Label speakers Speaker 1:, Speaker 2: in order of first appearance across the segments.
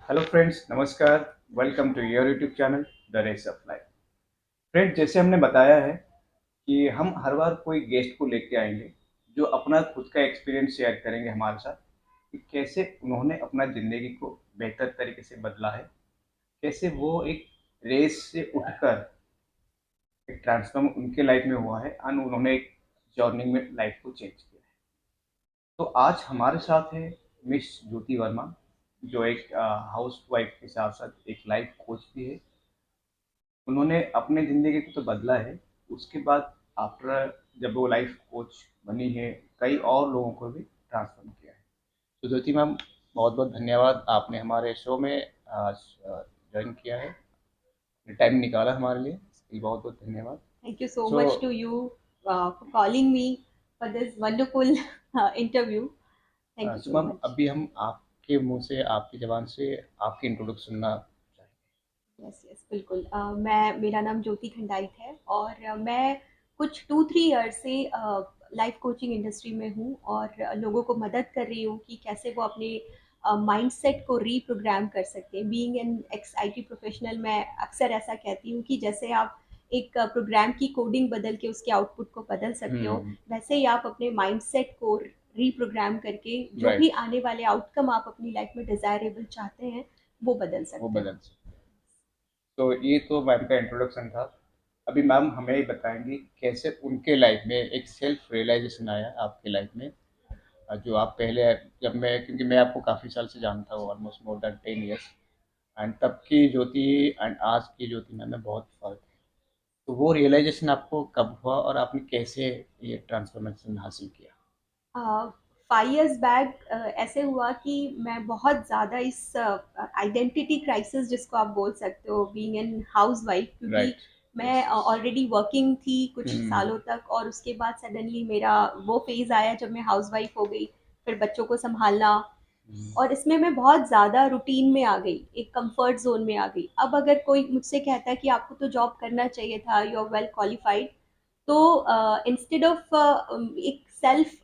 Speaker 1: Hello friends, नमस्कार। Welcome to your YouTube channel the race of life. Friends, जैसे हमने बताया है कि हम हर बार कोई गेस्ट को लेके आएंगे जो अपना खुद का एक्सपीरियंस शेयर करेंगे हमारे साथ कि कैसे उन्होंने अपना ज़िंदगी को बेहतर तरीके से बदला है, कैसे वो एक रेस से उठकर एक ट्रांसफॉर्म उनके लाइफ में हुआ है और उन्होंने एक जर्नी में लाइफ को चेंज किया है। तो आज हमारे साथ है मिस ज्योति वर्मा, जो एक हाउस वाइफ के साथ साथ एक लाइफ कोच भी है। उन्होंने अपने ज़िंदगी को तो बदला है, उसके बाद आफ्टर जब वो लाइफ कोच बनी है, कई और लोगों को भी ट्रांसफ़ॉर्म किया है। तो ज्योति मैम, बहुत-बहुत धन्यवाद, आपने हमारे शो में आज जॉइन किया है, टाइम निकाला हमारे लिए, इसके लिए बहुत-बहुत धन्यवाद।
Speaker 2: Thank you so
Speaker 1: so
Speaker 2: much to you for calling me for this wonderful interview. Thank you so
Speaker 1: ma'am,
Speaker 2: much.
Speaker 1: अभी हम आपके मुँह से, आपकी ज़बान से आपकी इंट्रोडक्शन सुनना चाहेंगे।
Speaker 2: यस यस बिल्कुल। मैं मेरा नाम ज्योति खंडाइत है और मैं कुछ 2-3 ईयर से लाइफ कोचिंग इंडस्ट्री में हूँ और लोगों को मदद कर रही हूँ कि कैसे वो अपने माइंडसेट को रीप्रोग्राम कर सकते हैं। Being an x IT professional, मैं अक्सर ऐसा कहती हूँ कि जैसे आप एक प्रोग्राम की कोडिंग बदल के उसके आउटपुट को बदल सकते हो,
Speaker 1: हुँ,
Speaker 2: वैसे ही आप अपने माइंडसेट को रीप्रोग्राम करके जो भी
Speaker 1: राइट,
Speaker 2: आने वाले आउटकम आप अपनी लाइफ में डिजायरेबल चाहते हैं वो बदल
Speaker 1: वो
Speaker 2: सकते हो।
Speaker 1: बदल सकते हैं। तो ये तो मैम का इंट्रोडक्शन था। अभी मैम हमें ये बताएँगी कैसे उनके लाइफ में एक सेल्फ रियलाइज़ेशन आया आपकी लाइफ में, जो आप पहले, जब मैं, क्योंकि मैं आपको काफ़ी साल से जानता हूँ, almost more than 10 years, and तब की ज्योति एंड आज की ज्योति में बहुत फ़र्क है। तो वो रियलाइज़ेशन आपको कब हुआ और आपने कैसे ये ट्रांसफ़ॉर्मेशन हासिल किया?
Speaker 2: 5 इयर्स बैक ऐसे हुआ कि मैं बहुत ज़्यादा इस आइडेंटिटी क्राइसिस जिसको आप बोल सकते हो, बीइंग एन हाउस वाइफ, क्योंकि
Speaker 1: राइट,
Speaker 2: मैं
Speaker 1: यस, यस।
Speaker 2: ऑलरेडी वर्किंग थी कुछ
Speaker 1: हुँ,
Speaker 2: सालों तक और उसके बाद सडनली मेरा वो फेज़ आया जब मैं हाउस वाइफ हो गई, फिर बच्चों को संभालना
Speaker 1: हुँ,
Speaker 2: और इसमें मैं बहुत ज़्यादा रूटीन में आ गई, एक कंफर्ट जोन में आ गई। अब अगर कोई मुझसे कहता है कि आपको तो जॉब करना चाहिए था, यू आर वेल क्वालिफाइड, तो इंस्टेड ऑफ एक सेल्फ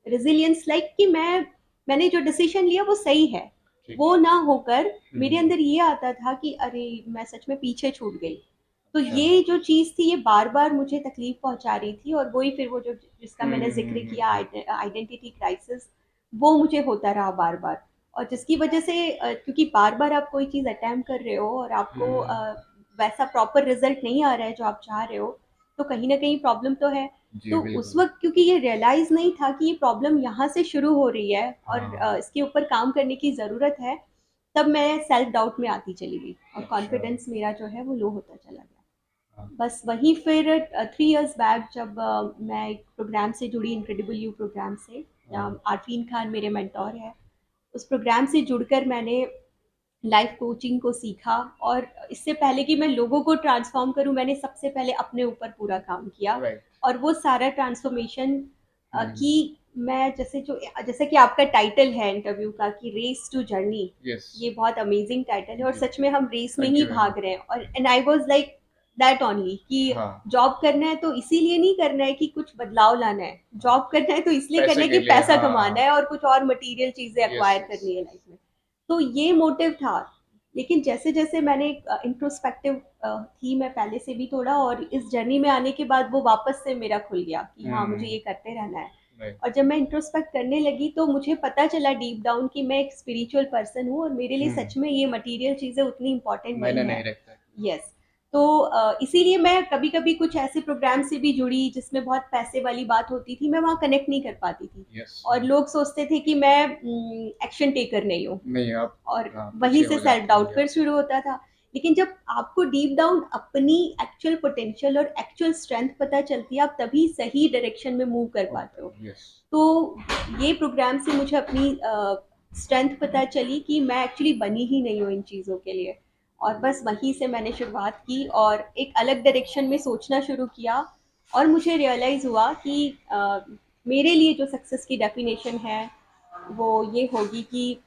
Speaker 2: रेजिलियंस लाइक कि मैंने जो डिसीजन लिया वो सही है,
Speaker 1: ठीक
Speaker 2: वो
Speaker 1: है।
Speaker 2: ना होकर मेरे
Speaker 1: हुँ,
Speaker 2: अंदर ये आता था कि अरे मैं सच में पीछे छूट गई। तो
Speaker 1: अच्छा।
Speaker 2: ये जो चीज़ थी ये बार बार मुझे तकलीफ पहुंचा रही थी और वही फिर वो जो जिसका
Speaker 1: हुँ,
Speaker 2: मैंने
Speaker 1: हुँ, हुँ,
Speaker 2: जिक्र
Speaker 1: हुँ,
Speaker 2: किया,
Speaker 1: हुँ।
Speaker 2: आइडेंटिटी क्राइसिस, वो मुझे होता रहा बार बार। और जिसकी वजह से क्योंकि बार बार आप कोई चीज़ अटेम्प्ट कर रहे हो और आपको
Speaker 1: हुँ,
Speaker 2: वैसा प्रॉपर रिजल्ट नहीं आ रहा है जो आप चाह रहे हो, तो कहीं ना कहीं प्रॉब्लम तो है।
Speaker 1: जी,
Speaker 2: तो उस
Speaker 1: बिल्कुल।
Speaker 2: वक्त क्योंकि ये रियलाइज नहीं था कि ये प्रॉब्लम यहाँ से शुरू हो रही है और
Speaker 1: हाँ,
Speaker 2: इसके ऊपर काम करने की ज़रूरत है, तब मैं सेल्फ डाउट में आती चली गई और
Speaker 1: अच्छा,
Speaker 2: कॉन्फिडेंस मेरा जो है वो लो होता चला गया।
Speaker 1: हाँ,
Speaker 2: बस वहीं फिर 3 इयर्स बैक जब मैं एक प्रोग्राम से जुड़ी, इनक्रेडिबल यू प्रोग्राम से,
Speaker 1: हाँ,
Speaker 2: आरफीन खान मेरे मेंटोर है, उस प्रोग्राम से जुड़कर मैंने लाइफ कोचिंग को सीखा। और इससे पहले कि मैं लोगों को ट्रांसफॉर्म करूं, मैंने सबसे पहले अपने ऊपर पूरा काम किया।
Speaker 1: राइट।
Speaker 2: और वो सारा ट्रांसफॉर्मेशन
Speaker 1: हुँ,
Speaker 2: कि मैं जैसे कि आपका टाइटल है इंटरव्यू का कि रेस टू जर्नी,
Speaker 1: यस,
Speaker 2: ये बहुत अमेजिंग टाइटल है और
Speaker 1: जी,
Speaker 2: सच में हम रेस में
Speaker 1: थैंक
Speaker 2: ही
Speaker 1: यू वेरी
Speaker 2: भाग
Speaker 1: मच।
Speaker 2: रहे हैं। और and I was like that only कि
Speaker 1: हाँ,
Speaker 2: जॉब करना है तो इसीलिए नहीं करना है कि कुछ बदलाव लाना है,
Speaker 1: हाँ,
Speaker 2: जॉब करना है तो इसलिए करना
Speaker 1: पैसे
Speaker 2: है
Speaker 1: के
Speaker 2: कि
Speaker 1: लिए,
Speaker 2: पैसा कमाना
Speaker 1: हाँ,
Speaker 2: है और कुछ और मटेरियल चीजें
Speaker 1: यस,
Speaker 2: एक्वायर
Speaker 1: यस,
Speaker 2: करनी है लाइफ में। तो ये मोटिव था। लेकिन जैसे जैसे मैंने इंट्रोस्पेक्टिव थी मैं पहले से भी थोड़ा, और इस जर्नी में आने के बाद वो वापस से मेरा खुल गया कि हाँ मुझे
Speaker 1: हुँ,
Speaker 2: ये करते रहना है।
Speaker 1: राइट,
Speaker 2: और जब मैं इंट्रोस्पेक्ट करने लगी तो मुझे पता चला डीप डाउन कि मैं एक स्पिरिचुअल पर्सन हूँ और मेरे लिए
Speaker 1: हुँ,
Speaker 2: सच में ये मटेरियल चीज़ें उतनी इम्पोर्टेंट
Speaker 1: मायने
Speaker 2: नहीं
Speaker 1: नहीं
Speaker 2: है।
Speaker 1: रखता है।
Speaker 2: यस। तो इसीलिए मैं कभी कभी कुछ ऐसे प्रोग्राम से भी जुड़ी जिसमें बहुत पैसे वाली बात होती थी, मैं वहाँ कनेक्ट नहीं कर पाती थी।
Speaker 1: यस,
Speaker 2: और लोग सोचते थे कि मैं एक्शन टेकर नहीं हूँ
Speaker 1: नहीं आप,
Speaker 2: और
Speaker 1: हाँ,
Speaker 2: वहीं
Speaker 1: पीछे
Speaker 2: से
Speaker 1: हो
Speaker 2: सेल्फ
Speaker 1: जाते
Speaker 2: डाउट
Speaker 1: होंगे
Speaker 2: फिर
Speaker 1: आप।
Speaker 2: शुरू होता था। लेकिन जब आपको डीप डाउन अपनी एक्चुअल पोटेंशियल और एक्चुअल स्ट्रेंथ पता चलती है, आप तभी सही डायरेक्शन में मूव कर
Speaker 1: होता
Speaker 2: पाते हो।
Speaker 1: है, यस,
Speaker 2: तो ये प्रोग्राम से मुझे अपनी स्ट्रेंथ पता चली कि मैं एक्चुअली बनी ही नहीं हूँ इन चीज़ों के लिए। और बस वहीं से मैंने शुरुआत की और एक अलग डायरेक्शन में सोचना शुरू किया। और मुझे रियलाइज़ हुआ कि मेरे लिए जो सक्सेस की डेफिनेशन है वो ये होगी कि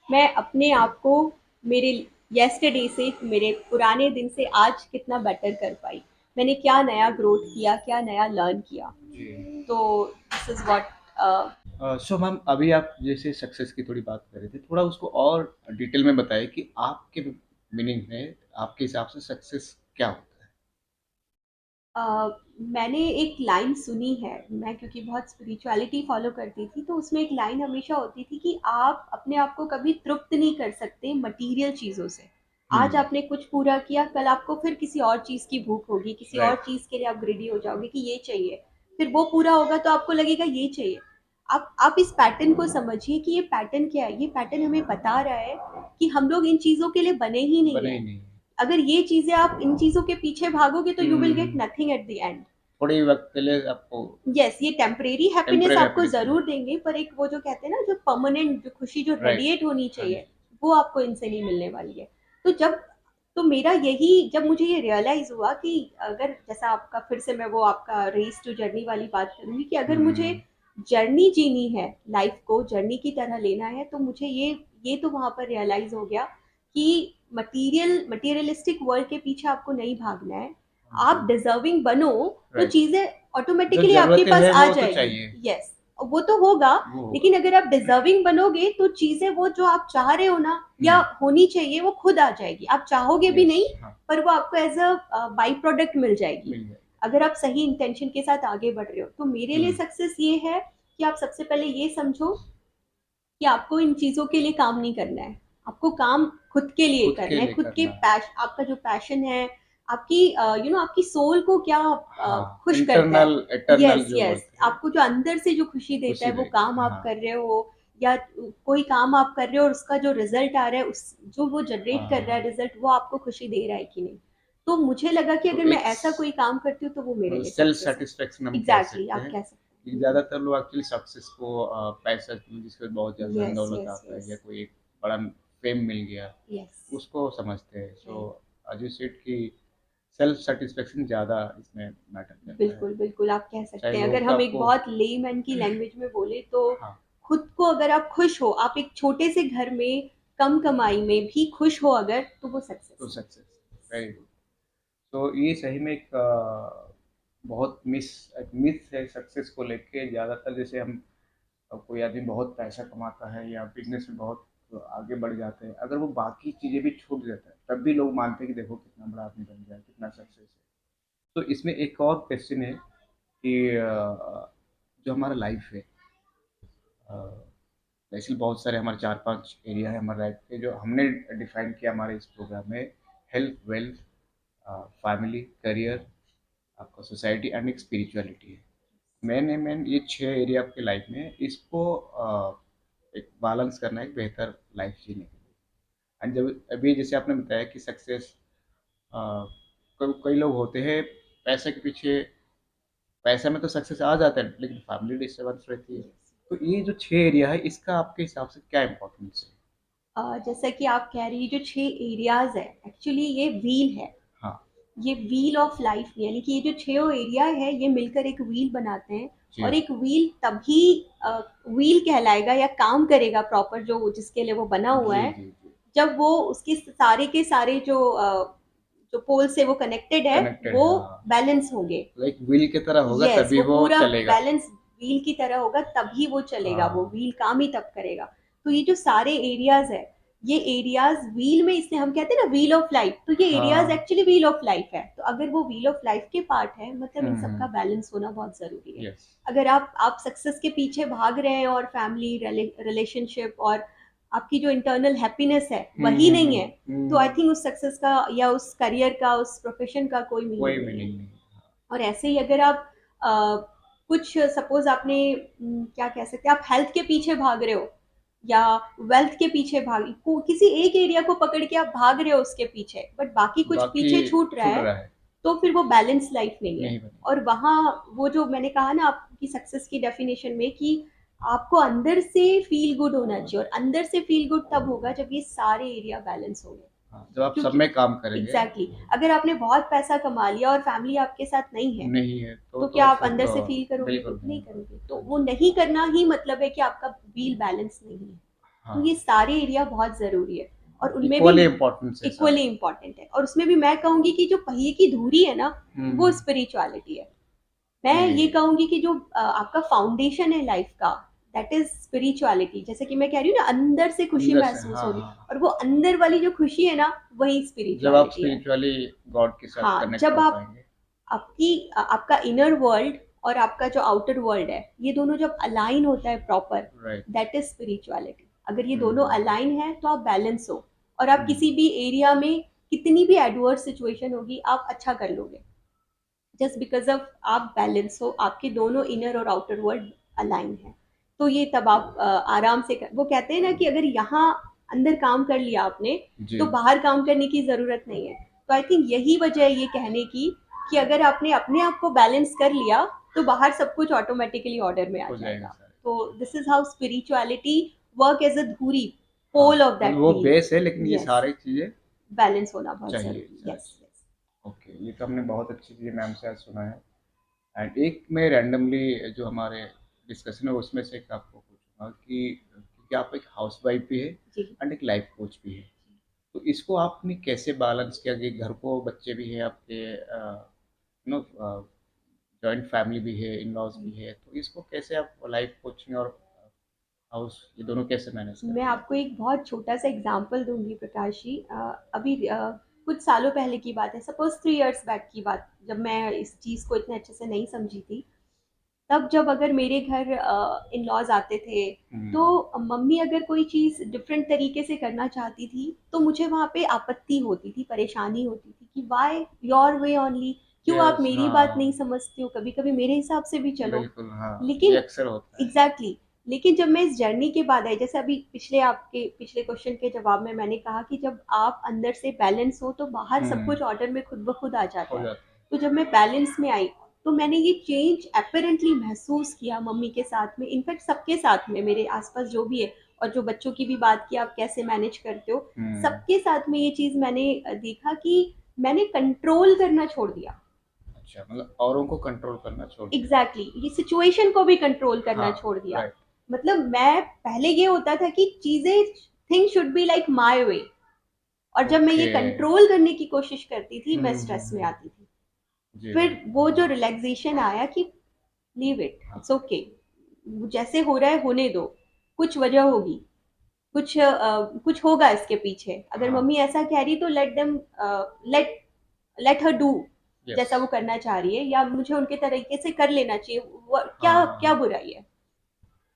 Speaker 2: मैं अपने आप को मेरे येस्टरडे से, मेरे पुराने दिन से आज कितना बेटर कर पाई, मैंने क्या नया ग्रोथ किया, क्या नया लर्न किया।
Speaker 1: जी।
Speaker 2: तो this is what
Speaker 1: so ma'am अभी आप जैसे सक्सेस की थोड़ी बात कर रहे थे, थोड़ा उसको और डिटेल में बताइए कि आपके मीनिंग में आपके हिसाब से सक्सेस क्या होता है?
Speaker 2: मैंने एक लाइन सुनी है, मैं क्योंकि बहुत स्पिरिचुअलिटी फॉलो करती थी, तो उसमें एक लाइन हमेशा होती थी कि आप अपने आप को कभी तृप्त नहीं कर सकते मटेरियल चीज़ों से। आज
Speaker 1: हुँ,
Speaker 2: आपने कुछ पूरा किया, कल आपको फिर किसी और चीज़ की भूख होगी, किसी और
Speaker 1: राइट।
Speaker 2: चीज़ के लिए आप ग्रीडी हो जाओगे कि ये चाहिए। फिर वो पूरा होगा तो आपको लगेगा ये चाहिए। आप इस पैटर्न को समझिए कि ये पैटर्न क्या है? ये पैटर्न हमें बता रहा है कि हम लोग इन चीज़ों के लिए बने ही नहीं
Speaker 1: बने ही
Speaker 2: हैं।
Speaker 1: नहीं है।
Speaker 2: अगर ये चीज़ें आप इन चीज़ों के पीछे भागोगे तो you will get
Speaker 1: hmm,
Speaker 2: nothing at the end.
Speaker 1: थोड़े वक़्त के लिए आपको
Speaker 2: यस, ये टेम्परेरी हैप्पीनेस
Speaker 1: टेम्परेरी
Speaker 2: आपको
Speaker 1: हैप्पीनेस मिलेगा।
Speaker 2: ज़रूर देंगे, पर एक वो जो कहते हैं ना, जो परमानेंट जो खुशी जो
Speaker 1: राइट,
Speaker 2: रेडिएट होनी
Speaker 1: हाँ
Speaker 2: चाहिए,
Speaker 1: जी।
Speaker 2: वो आपको इनसे नहीं मिलने वाली है। तो जब तो मेरा यही, जब मुझे ये रियलाइज़ हुआ कि अगर जैसा आपका फिर से मैं वो आपका रेस टू जर्नी वाली बात करूँगी कि अगर मुझे
Speaker 1: हुँ,
Speaker 2: जर्नी जीनी है, लाइफ़ को जर्नी की तरह लेना है, तो मुझे ये तो वहाँ पर रियलाइज़ हो गया कि मटीरियलिस्टिक वर्ल्ड के पीछे आपको नहीं भागना है।
Speaker 1: हाँ
Speaker 2: आप
Speaker 1: जी,
Speaker 2: डिज़र्विंग बनो, तो
Speaker 1: राइट।
Speaker 2: चीज़ें
Speaker 1: जो
Speaker 2: ऑटोमेटिकली आपके
Speaker 1: ज़रूरतें
Speaker 2: पास
Speaker 1: हैं
Speaker 2: आ
Speaker 1: वो तो
Speaker 2: जाएगी।
Speaker 1: चाहिए,
Speaker 2: यस, वो तो होगा।
Speaker 1: वो होगा।
Speaker 2: लेकिन अगर आप डिजर्विंग बनोगे तो चीजें वो जो आप चाह रहे हो ना, या
Speaker 1: हुँ,
Speaker 2: होनी चाहिए, वो खुद आ जाएगी। आप चाहोगे भी
Speaker 1: यस,
Speaker 2: नहीं,
Speaker 1: हाँ,
Speaker 2: पर वो आपको एज अ बाई प्रोडक्ट मिल जाएगी,
Speaker 1: मिल जाएगी।
Speaker 2: अगर आप सही इंटेंशन के साथ आगे बढ़ रहे हो। तो मेरे लिए
Speaker 1: हुँ,
Speaker 2: सक्सेस ये है कि आप सबसे पहले ये समझो कि आपको इन चीज़ों के लिए काम नहीं करना है। आपको काम खुद के लिए
Speaker 1: खुद के
Speaker 2: करना है,
Speaker 1: लिए
Speaker 2: खुद के
Speaker 1: करना है।
Speaker 2: आपका जो पैशन है, आपकी आपकी सोल को क्या
Speaker 1: हाँ,
Speaker 2: खुश करता है।
Speaker 1: इंटरनल इटर्नल
Speaker 2: यस,
Speaker 1: जो
Speaker 2: यस,
Speaker 1: बोलते हैं,
Speaker 2: आपको जो अंदर से जो खुशी देता
Speaker 1: खुशी
Speaker 2: है, वो
Speaker 1: देता
Speaker 2: काम
Speaker 1: है।
Speaker 2: आप
Speaker 1: हाँ,
Speaker 2: कर रहे हो, या कोई काम आप कर रहे हो और उसका जो रिजल्ट आ रहा है, उस जो वो जनरेट कर रहा है
Speaker 1: हाँ,
Speaker 2: रिजल्ट, वो आपको खुशी दे रहा है कि नहीं। तो मुझे लगा कि
Speaker 1: तो
Speaker 2: अगर मैं
Speaker 1: एक
Speaker 2: ऐसा कोई काम करती हूँ तो वो मेरे लिए
Speaker 1: सेल्फ
Speaker 2: सक्सेस है।
Speaker 1: सैटिस्फैक्शन हम कह
Speaker 2: एग्जैक्टली,
Speaker 1: सकते
Speaker 2: आप
Speaker 1: हैं
Speaker 2: कह सकते
Speaker 1: कि
Speaker 2: हैं।
Speaker 1: ज़्यादातर लोग एक्चुअली सक्सेस को पैसा जिसको बहुत ज़्यादा धन
Speaker 2: यस,
Speaker 1: दौलत
Speaker 2: यस,
Speaker 1: आता है
Speaker 2: यस,
Speaker 1: या कोई एक बड़ा फेम मिल गया
Speaker 2: यस,
Speaker 1: उसको समझते हैं। सो
Speaker 2: राइट।
Speaker 1: एज यू सेड कि सेल्फ सैटिस्फैक्शन ज़्यादा इसमें मैटर करता है।
Speaker 2: बिल्कुल, बिल्कुल, आप कह
Speaker 1: चाहे
Speaker 2: सकते हैं।
Speaker 1: लोगों
Speaker 2: अगर
Speaker 1: का
Speaker 2: हम एक
Speaker 1: आपको
Speaker 2: बहुत लेमैन की लैंग्वेज में बोले तो
Speaker 1: हाँ,
Speaker 2: खुद को अगर आप खुश हो, आप एक छोटे से घर में, कम कमाई में भी खुश हो अगर, तो वो
Speaker 1: तो
Speaker 2: सक्सेस है।
Speaker 1: Success very good. तो ये सही में एक बहुत एक मिथ है सक्सेस को लेके। ज़्यादातर जैसे हम कोई आदमी बहुत पैसा कमाता है या बिजनेस में बहुत आगे बढ़ जाते हैं, अगर वो बाकी चीज़ें भी छूट जाता है तब भी लोग मानते हैं कि देखो कितना बड़ा आदमी बन गया, कितना सक्सेस है। तो इसमें एक और क्वेश्चन है कि जो हमारा लाइफ है, वैसे बहुत सारे हमारे 4-5 एरिया है हमारे लाइफ के जो हमने डिफाइन किया हमारे इस प्रोग्राम में। हेल्थ, वेल्थ, फैमिली, करियर, आपका सोसाइटी एंड एक स्पिरिचुअलिटी है। मेन ये 6 एरिया आपके लाइफ में है। इसको एक बैलेंस करना है एक बेहतर लाइफ जीने के लिए। एंड जब अभी जैसे आपने बताया कि सक्सेस कई लोग होते हैं पैसे के पीछे, पैसे में तो सक्सेस आ जाता है लेकिन फैमिली डिस्टर्बेंस रहती है। तो ये जो 6 एरिया है इसका आपके हिसाब से क्या इम्पोर्टेंस है?
Speaker 2: जैसा कि आप कह रही है, जो 6 एरियाज़ है, एक्चुअली ये व्हील है।
Speaker 1: हाँ,
Speaker 2: ये व्हील ऑफ लाइफ, यानी कि ये जो 6 एरिया है, ये मिलकर एक व्हील बनाते हैं।
Speaker 1: जी,
Speaker 2: और एक व्हील तभी व्हील कहलाएगा या काम करेगा प्रॉपर, जो जिसके लिए वो बना हुआ
Speaker 1: जी,
Speaker 2: है,
Speaker 1: जी, जी,
Speaker 2: जब वो उसके सारे के सारे जो पोल से वो कनेक्टेड है,
Speaker 1: कनेक्टेड
Speaker 2: वो
Speaker 1: है, हाँ।
Speaker 2: बैलेंस होंगे।
Speaker 1: लाइक व्हील की तरह होगा
Speaker 2: यस,
Speaker 1: तभी
Speaker 2: वो
Speaker 1: वो
Speaker 2: पूरा
Speaker 1: चलेगा।
Speaker 2: बैलेंस व्हील की तरह होगा, तभी वो चलेगा, वो
Speaker 1: हाँ,
Speaker 2: व्हील काम ही तब करेगा। तो ये जो सारे एरियाज है, ये एरियाज व्हील में, इसलिए हम कहते हैं ना व्हील ऑफ लाइफ, तो ये एरियाज
Speaker 1: हाँ,
Speaker 2: एक्चुअली व्हील ऑफ लाइफ है। तो अगर वो व्हील ऑफ लाइफ के पार्ट है, मतलब इन सबका
Speaker 1: हुँ,
Speaker 2: बैलेंस होना बहुत जरूरी है।
Speaker 1: यस।
Speaker 2: अगर आप सक्सेस के पीछे भाग रहे हैं और फैमिली रिलेशनशिप और आपकी जो इंटरनल हैप्पीनेस है
Speaker 1: हुँ,
Speaker 2: वही
Speaker 1: हुँ,
Speaker 2: नहीं
Speaker 1: हुँ,
Speaker 2: है, तो आई
Speaker 1: हुँ,
Speaker 2: थिंक उस सक्सेस का या उस करियर का, उस प्रोफेशन का कोई
Speaker 1: कोई
Speaker 2: मीनिंग नहीं है।
Speaker 1: मीनिंग नहीं।
Speaker 2: और ऐसे ही अगर आप अ, कुछ सपोज आपने क्या कह सकते हैं, आप हेल्थ के पीछे भाग रहे हो या वेल्थ के पीछे किसी एक एरिया को पकड़ के आप भाग रहे हो उसके पीछे, बट बाकी कुछ
Speaker 1: बाकी
Speaker 2: पीछे छूट रहा
Speaker 1: छूट
Speaker 2: है,
Speaker 1: रहा है,
Speaker 2: तो फिर वो बैलेंस लाइफ नहीं है।
Speaker 1: नहीं बनेगा।
Speaker 2: और वहाँ वो जो मैंने कहा ना आपकी सक्सेस की डेफिनेशन में, कि आपको अंदर से फील गुड होना चाहिए, और अंदर से फील गुड तब होगा जब ये सारे एरिया बैलेंस होंगे।
Speaker 1: हाँ, जब आप सब
Speaker 2: क्योंकि
Speaker 1: में काम करेंगे
Speaker 2: एग्जैक्टली अगर आपने बहुत पैसा कमा लिया और फैमिली आपके साथ नहीं है,
Speaker 1: नहीं है
Speaker 2: तो क्या
Speaker 1: तो
Speaker 2: आप
Speaker 1: फिर
Speaker 2: अंदर
Speaker 1: तो
Speaker 2: से फील करोगे?
Speaker 1: बिल्कुल
Speaker 2: नहीं
Speaker 1: नहीं होगा।
Speaker 2: करोगे। तो
Speaker 1: हाँ
Speaker 2: वो
Speaker 1: जी,
Speaker 2: नहीं करना ही मतलब है कि आपका व्हील बैलेंस नहीं है। तो ये
Speaker 1: हाँ,
Speaker 2: सारे एरिया बहुत ज़रूरी है, और उनमें भी
Speaker 1: इक्वली इम्पोर्टेंस है
Speaker 2: इक्वली
Speaker 1: सारे।
Speaker 2: इम्पॉर्टेंट है। और उसमें भी मैं कहूँगी कि जो पहिए की धुरी है ना, वो
Speaker 1: हुँ,
Speaker 2: स्पिरिचुअलिटी है। मैं ये
Speaker 1: जी
Speaker 2: कहूंगी कि जो आपका फाउंडेशन है लाइफ का, दैट इज स्पिरिचुअलिटी। जैसे कि मैं कह रही हूँ ना, अंदर से खुशी
Speaker 1: अंदर से,
Speaker 2: महसूस
Speaker 1: हाँ
Speaker 2: हो रही,
Speaker 1: हाँ।
Speaker 2: और वो अंदर वाली जो खुशी है ना, वही
Speaker 1: जब आप
Speaker 2: स्पिरिचुअलिटी है।
Speaker 1: स्पिरिचुअली गॉड के साथ
Speaker 2: हाँ,
Speaker 1: कनेक्ट
Speaker 2: जब
Speaker 1: हो
Speaker 2: आप
Speaker 1: पाएंगे।
Speaker 2: आपका इनर वर्ल्ड और आपका जो आउटर वर्ल्ड है, ये दोनों जब अलाइन होता है proper,
Speaker 1: right.
Speaker 2: That is spirituality. अगर ये दोनों
Speaker 1: हम्म।
Speaker 2: अलाइन है तो आप बैलेंस हो, और आप
Speaker 1: हम्म।
Speaker 2: किसी भी एरिया में कितनी भी एडवर्स सिचुएशन होगी, आप अच्छा कर लोगे, जस्ट बिकॉज ऑफ आप बैलेंस हो, आपके दोनों इनर और आउटर वर्ल्ड अलाइन है। तो ये तब आप आराम से वो कहते हैं ना कि अगर यहाँ अंदर काम कर लिया आपने,
Speaker 1: जी।
Speaker 2: तो बाहर काम करने की जरूरत नहीं है। तो आई थिंक यही वजह है ये कहने की, कि अगर आपने अपने आप को बैलेंस कर लिया, तो बाहर सब कुछ ऑटोमेटिकली ऑर्डर में आ
Speaker 1: हो जाएगा
Speaker 2: जाएगा।
Speaker 1: सारे।
Speaker 2: तो this is how spirituality work as a धूरी,
Speaker 1: हाँ,
Speaker 2: पोल ऑफ
Speaker 1: मतलब
Speaker 2: दैट
Speaker 1: वो
Speaker 2: व्हील।
Speaker 1: बेस है, लेकिन ये
Speaker 2: यस,
Speaker 1: सारी चीजें
Speaker 2: बैलेंस होना बहुत
Speaker 1: चाहिए
Speaker 2: जरूरी।
Speaker 1: सारी
Speaker 2: यस
Speaker 1: चीजें।
Speaker 2: यस।
Speaker 1: ओके, ये तो हमने बहुत अच्छी चीजें मैम से आज सुना है। एंड एक मैं रैंडमली जो हमारे डिस्कशन है उसमें से एक आपको पूछूंगा कि क्योंकि आप एक हाउस वाइफ भी है
Speaker 2: जी।
Speaker 1: एंड एक लाइफ कोच भी है, तो इसको आपने कैसे बैलेंस किया कि घर को बच्चे भी हैं आपके, नो, जॉइंट फैमिली भी है, इन लॉज भी है, तो इसको कैसे आप लाइफ कोचिंग और हाउस ये दोनों कैसे मैनेज
Speaker 2: मैं
Speaker 1: करती हैं?
Speaker 2: आपको एक बहुत छोटा सा एग्जांपल दूंगी प्रकाश जी। अभी कुछ सालों पहले की बात है, सपोज 3 इयर्स बैक की बात, जब मैं इस चीज़ को इतने अच्छे से नहीं समझी थी। तब जब अगर मेरे घर इन लॉज आते थे, तो
Speaker 1: हम्म।
Speaker 2: मम्मी अगर कोई चीज़ डिफरेंट तरीके से करना चाहती थी, तो मुझे वहाँ पे आपत्ति होती थी, परेशानी होती थी कि वाई योर वे ओनली, क्यों आप
Speaker 1: यस,
Speaker 2: मेरी बात नहीं
Speaker 1: हाँ।
Speaker 2: समझते हो, कभी कभी मेरे हिसाब से भी चलो।
Speaker 1: बिल्कुल, हाँ। ये
Speaker 2: लेकिन
Speaker 1: अक्सर होता है।
Speaker 2: एग्जैक्टली exactly, लेकिन जब मैं इस जर्नी के बाद आई, जैसे अभी पिछले आपके पिछले क्वेश्चन के जवाब में मैंने कहा कि जब आप अंदर से बैलेंस हो, तो बाहर सब
Speaker 1: हम्म।
Speaker 2: कुछ ऑर्डर में खुद ब खुद आ जाता
Speaker 1: हो
Speaker 2: है।
Speaker 1: जाता
Speaker 2: तो जब मैं बैलेंस में आई, तो मैंने ये चेंज अपेरेंटली महसूस किया मम्मी के साथ में, इनफैक्ट सबके साथ में, मेरे आसपास जो भी है। और जो बच्चों की भी बात की, आप कैसे मैनेज करते हो,
Speaker 1: है। हम्म।
Speaker 2: सबके साथ में ये चीज़ मैंने देखा कि मैंने कंट्रोल करना छोड़ दिया।
Speaker 1: अच्छा, मतलब औरों को कंट्रोल करना छोड़ दिया।
Speaker 2: एग्जैक्टली exactly, ये सिचुएशन को भी कंट्रोल करना
Speaker 1: हाँ।
Speaker 2: छोड़ दिया।
Speaker 1: राइट।
Speaker 2: मतलब मैं पहले ये होता था कि चीजें, thing should be like my way, और जब मैं ये
Speaker 1: ओके।
Speaker 2: कंट्रोल करने की कोशिश करती थी, मैं स्ट्रेस में
Speaker 1: हम्म।
Speaker 2: आती थी।
Speaker 1: जी
Speaker 2: फिर
Speaker 1: बिल्कुल,
Speaker 2: वो जो
Speaker 1: हाँ।
Speaker 2: रिलैक्सेशन आया कि लीव इट,
Speaker 1: हाँ।
Speaker 2: इट्स ओके, जैसे हो रहा है होने दो, कुछ वजह होगी, कुछ होगा इसके पीछे। अगर
Speaker 1: हाँ।
Speaker 2: मम्मी ऐसा कह रही, तो let them, let let her do
Speaker 1: yes.
Speaker 2: जैसा वो करना चाह रही है, या मुझे उनके तरीके से कर लेना चाहिए,
Speaker 1: हाँ
Speaker 2: क्या
Speaker 1: हाँ
Speaker 2: क्या
Speaker 1: हाँ।
Speaker 2: बुराई है।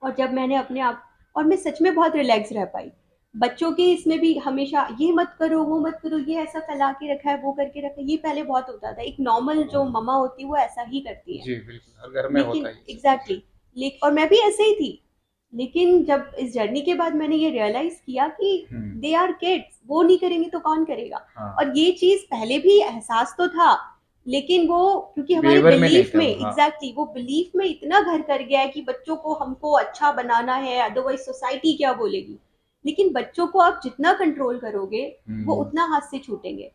Speaker 2: और जब मैंने अपने आप, और मैं सच में बहुत रिलैक्स रह पाई। बच्चों के इसमें भी हमेशा ये मत करो, वो मत करो, ये ऐसा फैला के रखा है, वो करके रखा है, ये पहले बहुत होता था। एक नॉर्मल जो ममा होती है वो ऐसा ही करती है।
Speaker 1: जी बिल्कुल, हर घर में होता
Speaker 2: लेकिन
Speaker 1: है ये सब
Speaker 2: एग्जैक्टली
Speaker 1: चीज़ें।
Speaker 2: exactly, और मैं भी ऐसे ही थी। लेकिन जब इस जर्नी के बाद मैंने ये रियलाइज किया कि
Speaker 1: हम्म।
Speaker 2: दे आर किड्स, वो नहीं करेंगे तो कौन करेगा।
Speaker 1: हाँ।
Speaker 2: और ये चीज पहले भी एहसास तो था, लेकिन वो क्योंकि हमारे
Speaker 1: वेवर में नहीं
Speaker 2: बिलीफ
Speaker 1: था
Speaker 2: में,
Speaker 1: वो, हाँ।
Speaker 2: एग्जैक्टली वो बिलीफ में इतना घर कर गया है कि बच्चों को हमको अच्छा बनाना है, अदरवाइज सोसाइटी क्या बोलेगी। लेकिन बच्चों को आप जितना कंट्रोल करोगे, वो
Speaker 1: हम्म।
Speaker 2: उतना हाथ से छूटेंगे।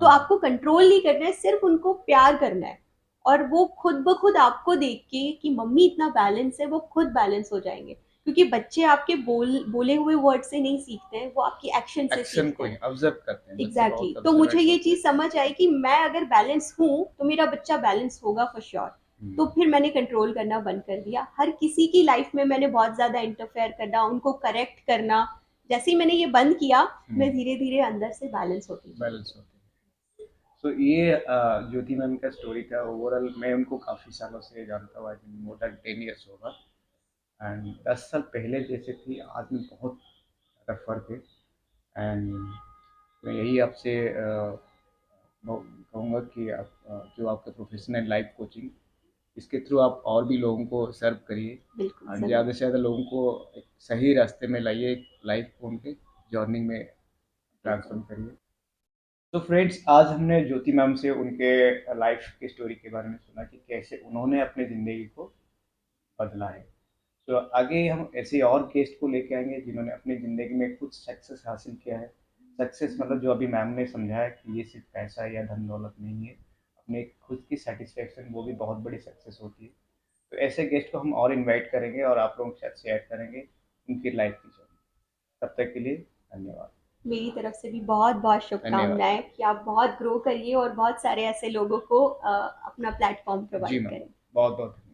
Speaker 2: तो
Speaker 1: हाँ।
Speaker 2: आपको कंट्रोल नहीं करना है, सिर्फ उनको प्यार करना है। और वो खुद ब खुद आपको देख के कि मम्मी इतना बैलेंस है, वो खुद बैलेंस हो जाएंगे। क्योंकि बच्चे आपके बोले हुए वर्ड से नहीं सीखते हैं, वो आपकी एक्शन से
Speaker 1: एक्शन
Speaker 2: सीखते
Speaker 1: को ही
Speaker 2: हैं।
Speaker 1: ऑब्जर्व करते हैं, बच्चे
Speaker 2: एग्जैक्टली
Speaker 1: बहुत
Speaker 2: exactly. तो मुझे
Speaker 1: ऑब्जर्वेंट
Speaker 2: ये
Speaker 1: होते हैं।
Speaker 2: चीज समझ आई कि मैं अगर बैलेंस हूँ, तो मेरा बच्चा बैलेंस होगा फॉर श्योर। तो
Speaker 1: हम्म।
Speaker 2: फिर मैंने कंट्रोल करना बंद कर दिया। हर किसी की लाइफ में मैंने बहुत ज्यादा इंटरफेयर करना, उनको करेक्ट करना, जैसे ही मैंने ये बंद किया, मैं धीरे धीरे अंदर से बैलेंस होती चली
Speaker 1: बैलेंस
Speaker 2: गई।
Speaker 1: होते हैं। सो ये ज्योति मैम का स्टोरी था। ओवरऑल मैं उनको काफ़ी सालों से जानता हूँ, I think more than 10 years होगा। एंड 10 साल पहले जैसे थी, आज में बहुत ज़्यादा फर्क है। एंड मैं यही आपसे कहूँगा कि आप जो आपका प्रोफेशन है लाइफ कोचिंग, इसके थ्रू आप और भी लोगों को सर्व करिए,
Speaker 2: बिल्कुल,
Speaker 1: और
Speaker 2: जरूर।
Speaker 1: ज़्यादा से ज़्यादा लोगों को एक सही रास्ते में लाइए, एक लाइफ को उनके जर्नी में
Speaker 2: बिल्कुल।
Speaker 1: ट्रांसफॉर्म करिए। तो फ्रेंड्स, आज हमने ज्योति मैम से उनके लाइफ की स्टोरी के बारे में सुना कि कैसे उन्होंने अपनी ज़िंदगी को बदला है। तो आगे हम ऐसे और गेस्ट को लेके आएंगे जिन्होंने अपनी ज़िंदगी में कुछ सक्सेस हासिल किया है। सक्सेस मतलब जो अभी मैम ने समझाया कि ये सिर्फ पैसा या धन दौलत नहीं है, अपने खुद की सेटिस्फेक्शन वो भी बहुत बड़ी सक्सेस होती है। तो ऐसे गेस्ट को हम और इनवाइट करेंगे और आप लोगों के साथ शेयर करेंगे उनकी लाइफ की जर्नी। तब तक के लिए धन्यवाद।
Speaker 2: मेरी तरफ से भी बहुत बहुत
Speaker 1: धन्यवाद।
Speaker 2: शुभकामनाएं कि आप बहुत ग्रो करिए और बहुत सारे ऐसे लोगों को अपना प्लेटफॉर्म
Speaker 1: जी
Speaker 2: प्रोवाइड
Speaker 1: मैम,
Speaker 2: करें।
Speaker 1: बहुत बहुत